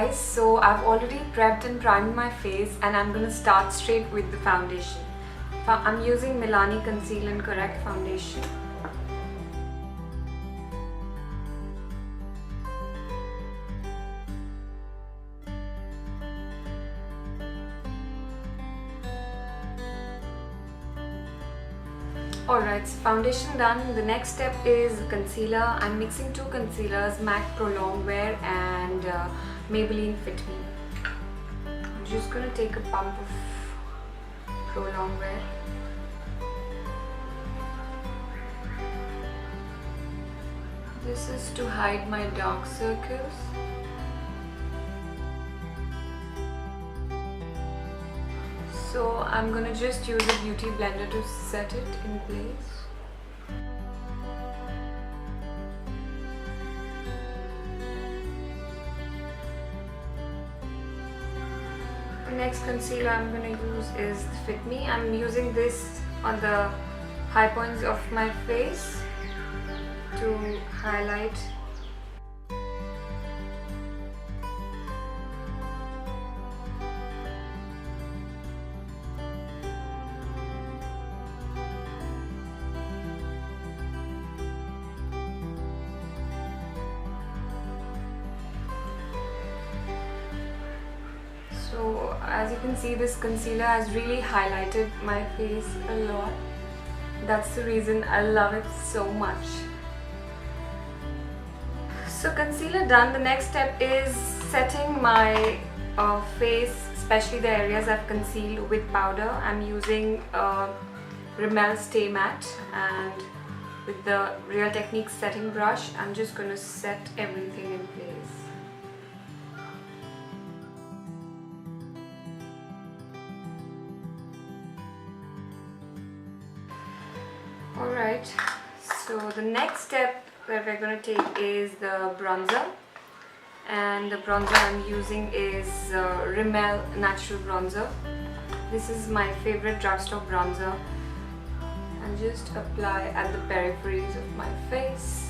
guys, so I've already prepped and primed my face and I'm gonna start straight with the foundation. I'm using Milani Conceal and Correct foundation. Alright, so foundation done. The next step is concealer. I'm mixing two concealers, MAC Pro Longwear and Maybelline Fit Me. I'm just gonna take a pump of Pro Longwear. This is to hide my dark circles. So I'm gonna just use a beauty blender to set it in place. The next concealer I'm gonna use is the Fit Me. I'm using this on the high points of my face to highlight. So as you can see, this concealer has really highlighted my face a lot. That's the reason I love it so much. So concealer done, the next step is setting my face, especially the areas I've concealed, with powder. I'm using Rimmel Stay Matte, and with the Real Techniques setting brush, I'm just going to set everything in place. Alright, so the next step that we're going to take is the bronzer, and the bronzer I'm using is Rimmel Natural Bronzer. This is my favorite drugstore bronzer, and just apply at the peripheries of my face.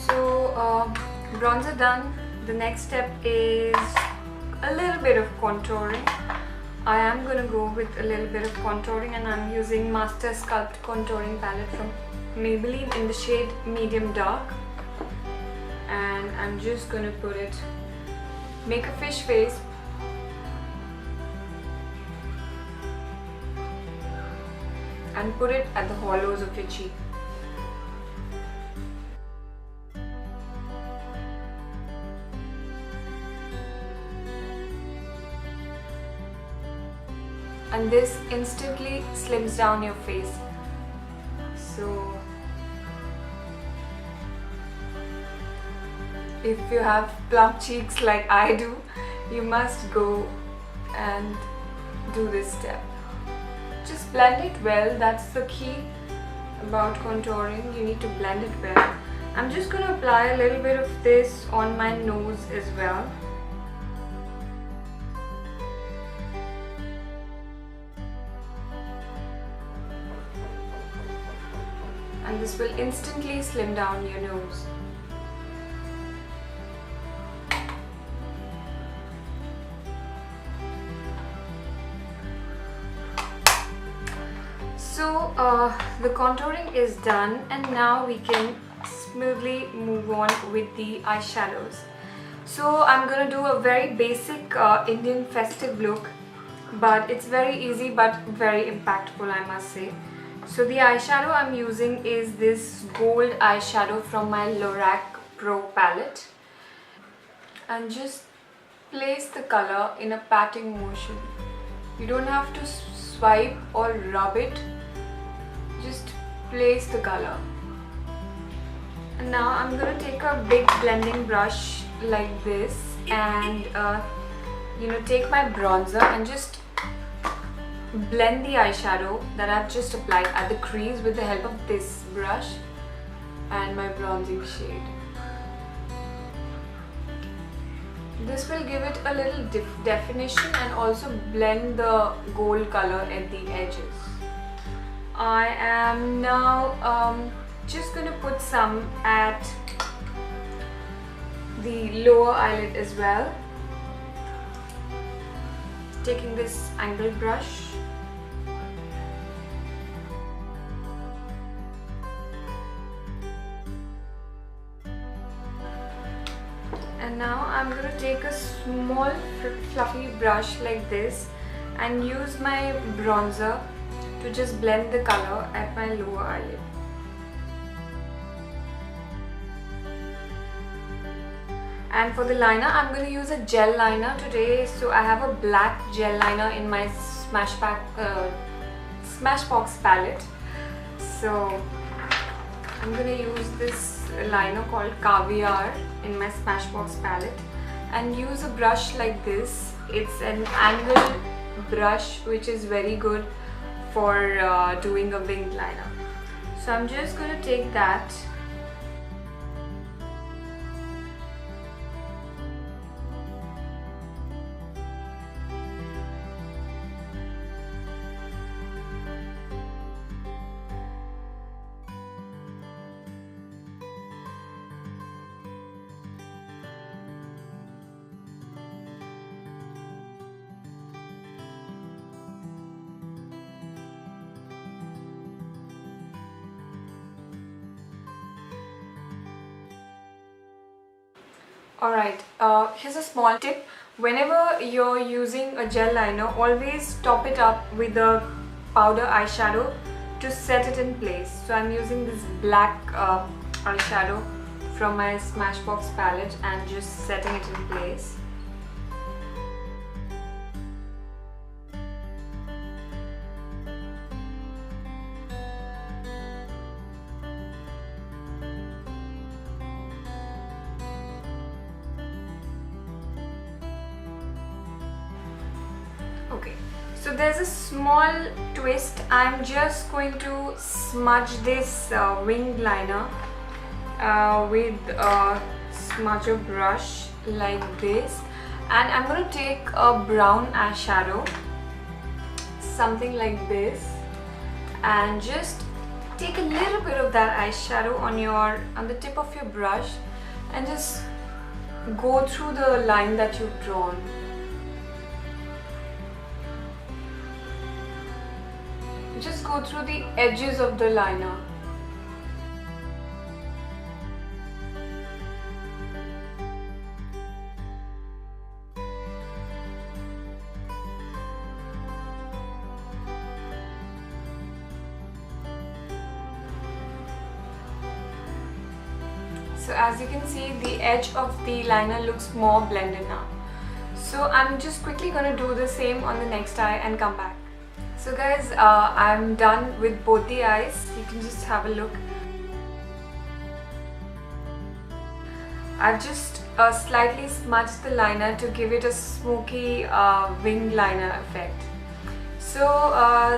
So bronzer done, the next step is a little bit of contouring. I am going to go with a little bit of contouring, and I'm using Master Sculpt contouring palette from Maybelline in the shade Medium Dark, and I'm just going to put it, make a fish face, and put it at the hollows of your cheek. And this instantly slims down your face. So if you have plump cheeks like I do, you must go and do this step. Just blend it well. That's the key about contouring. You need to blend it well. I'm just going to apply a little bit of this on my nose as well. And this will instantly slim down your nose. So the contouring is done, and now we can smoothly move on with the eyeshadows. So I'm gonna do a very basic Indian festive look, but it's very easy but very impactful, I must say. So the eyeshadow I'm using is this gold eyeshadow from my Lorac Pro palette, and just place the color in a patting motion. You don't have to swipe or rub it, just place the color. And now I'm going to take a big blending brush like this and take my bronzer and just blend the eyeshadow that I've just applied at the crease with the help of this brush and my bronzing shade. This will give it a little definition and also blend the gold color at the edges. I am now just going to put some at the lower eyelid as well. Taking this angled brush. And now I'm going to take a small fluffy brush like this and use my bronzer to just blend the color at my lower eyelid. And for the liner, I'm going to use a gel liner today. So I have a black gel liner in my Smashbox palette. So I'm going to use this liner called Caviar in my Smashbox palette and use a brush like this. It's an angled brush which is very good for doing a winged liner. So I'm just going to take that . Alright, here's a small tip. Whenever you're using a gel liner, always top it up with a powder eyeshadow to set it in place. So I'm using this black eyeshadow from my Smashbox palette and just setting it in place. Okay, so there's a small twist. I'm just going to smudge this winged liner with a smudger brush like this, and I'm going to take a brown eyeshadow, something like this, and just take a little bit of that eyeshadow on the tip of your brush and just go through the line that you've drawn. Just go through the edges of the liner. So as you can see, the edge of the liner looks more blended now. So I'm just quickly going to do the same on the next eye and come back. So guys, I'm done with both the eyes. You can just have a look. I've just slightly smudged the liner to give it a smoky winged liner effect. So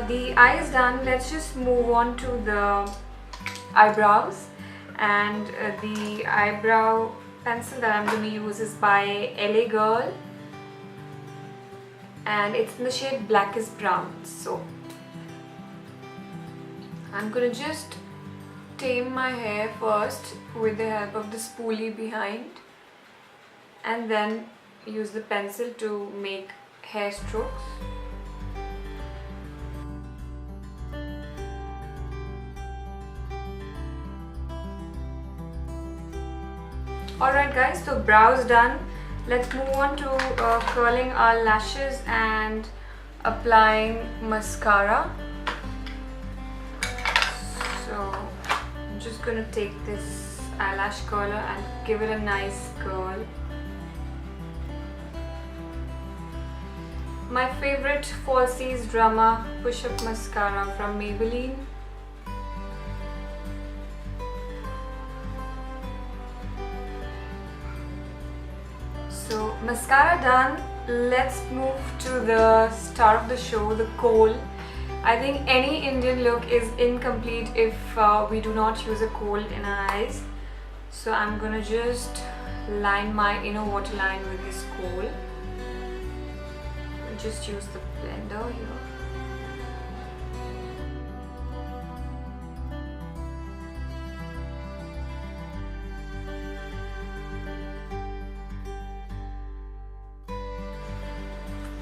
the eye is done. Let's just move on to the eyebrows. And the eyebrow pencil that I'm going to use is by LA Girl. And it's in the shade Black is Brown. So I'm gonna just tame my hair first with the help of the spoolie behind, and then use the pencil to make hair strokes. Alright guys, so brows done. Let's move on to curling our lashes and applying mascara. So I'm just going to take this eyelash curler and give it a nice curl. My favorite Falsies Drama Push-Up Mascara from Maybelline. So mascara done. Let's move to the star of the show, the kohl. I think any Indian look is incomplete if we do not use a kohl in our eyes. So I'm gonna just line my inner waterline with this kohl. I'll just use the blender here.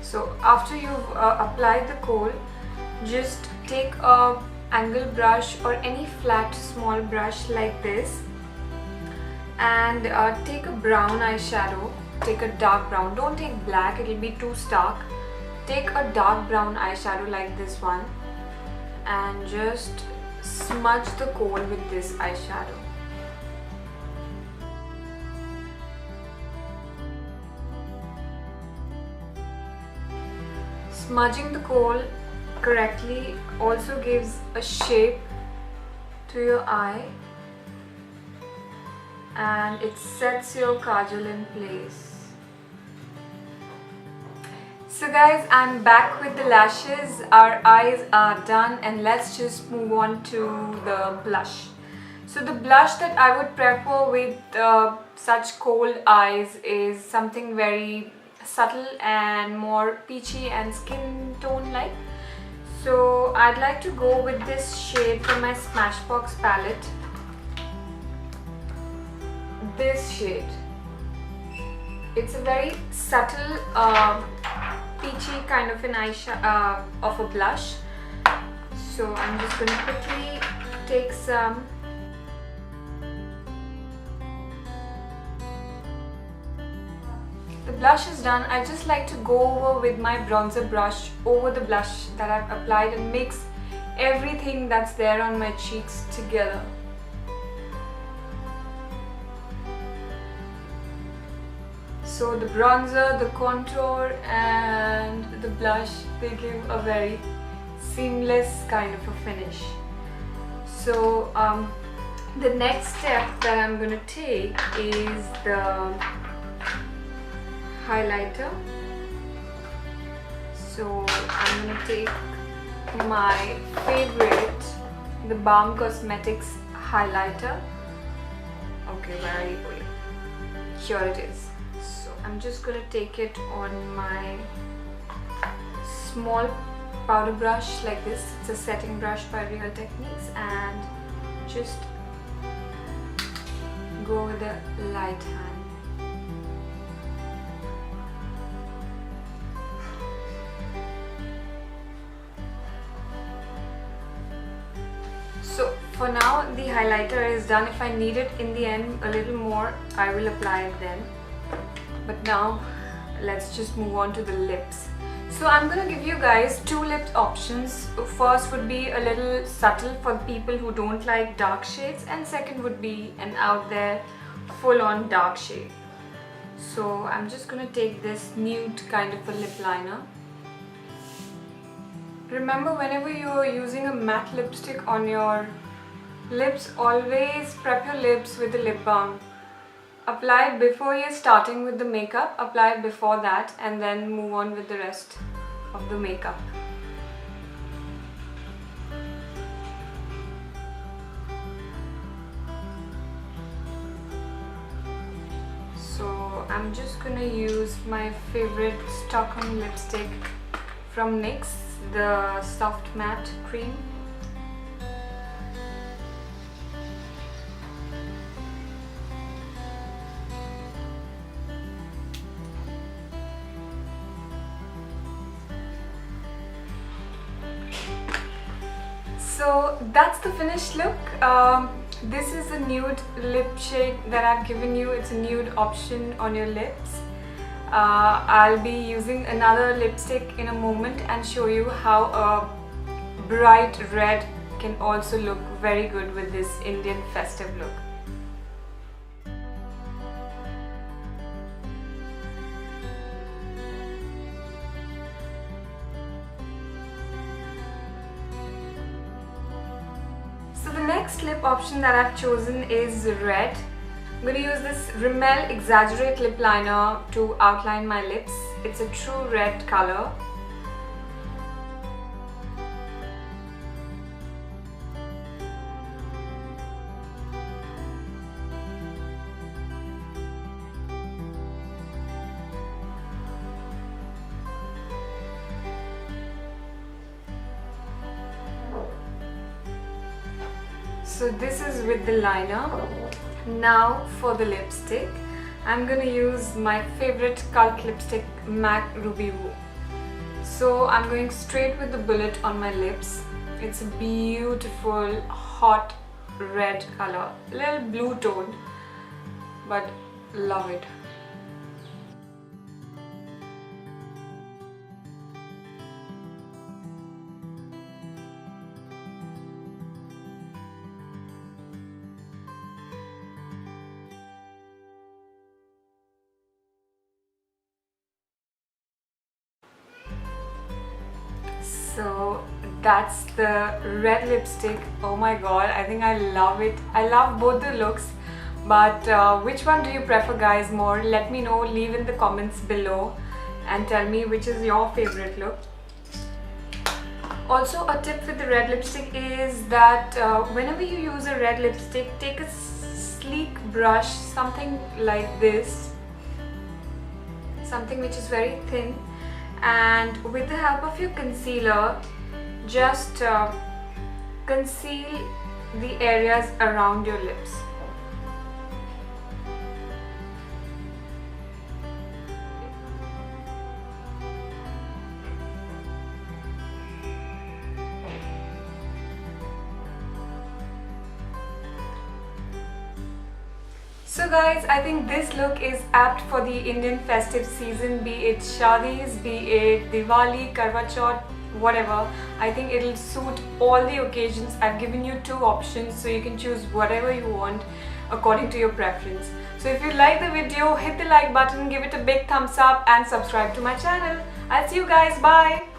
So after you've applied the kohl, just take a angle brush or any flat small brush like this and take a brown eyeshadow. Take a dark brown, don't take black, it will be too stark. Take a dark brown eyeshadow like this one and just smudge the kohl with this eyeshadow. Smudging the kohl correctly also gives a shape to your eye and it sets your kajal in place. So guys, I'm back with the lashes. Our eyes are done and let's just move on to the blush. So the blush that I would prefer with such cold eyes is something very subtle and more peachy and skin tone like. So I'd like to go with this shade from my Smashbox palette. This shade. It's a very subtle peachy kind of an eyeshadow of a blush. So I'm just going to quickly take some. The blush is done. I just like to go over with my bronzer brush over the blush that I've applied and mix everything that's there on my cheeks together. So the bronzer, the contour and the blush, they give a very seamless kind of a finish. So the next step that I'm going to take is the highlighter. So I'm going to take my favorite, the Balm Cosmetics highlighter. Okay, where are you going? Here it is. So I'm just going to take it on my small powder brush like this. It's a setting brush by Real Techniques and just go with a light hand. So for now the highlighter is done. If I need it in the end a little more, I will apply it then. But now let's just move on to the lips. So I'm going to give you guys two lip options. First would be a little subtle for people who don't like dark shades, and second would be an out there full-on dark shade. So I'm just going to take this nude kind of a lip liner. Remember, whenever you're using a matte lipstick on your lips, always prep your lips with the lip balm. Apply it before you're starting with the makeup, apply it before that and then move on with the rest of the makeup. So I'm just gonna use my favorite Stockholm lipstick from NYX, the Soft Matte Cream. So that's the finished look. This is a nude lip shade that I've given you. It's a nude option on your lips. I'll be using another lipstick in a moment and show you how a bright red can also look very good with this Indian festive look. So the next lip option that I've chosen is red. I'm going to use this Rimmel Exaggerate lip liner to outline my lips. It's a true red color. So this is with the liner. Now for the lipstick, I'm gonna use my favorite cult lipstick, MAC Ruby Woo. So I'm going straight with the bullet on my lips. It's a beautiful hot red color, a little blue toned, but love it. So that's the red lipstick. Oh my god, I think I love it. I love both the looks, but which one do you prefer, guys, more? Let me know, leave in the comments below and tell me which is your favorite look. Also, a tip with the red lipstick is that whenever you use a red lipstick, take a sleek brush, something like this, something which is very thin, and with the help of your concealer, just conceal the areas around your lips. So guys, I think this look is apt for the Indian festive season, be it shadis, be it Diwali, Karwa Chauth, whatever. I think it'll suit all the occasions. I've given you 2 options, so you can choose whatever you want according to your preference. So if you like the video, hit the like button, give it a big thumbs up and subscribe to my channel. I'll see you guys, bye!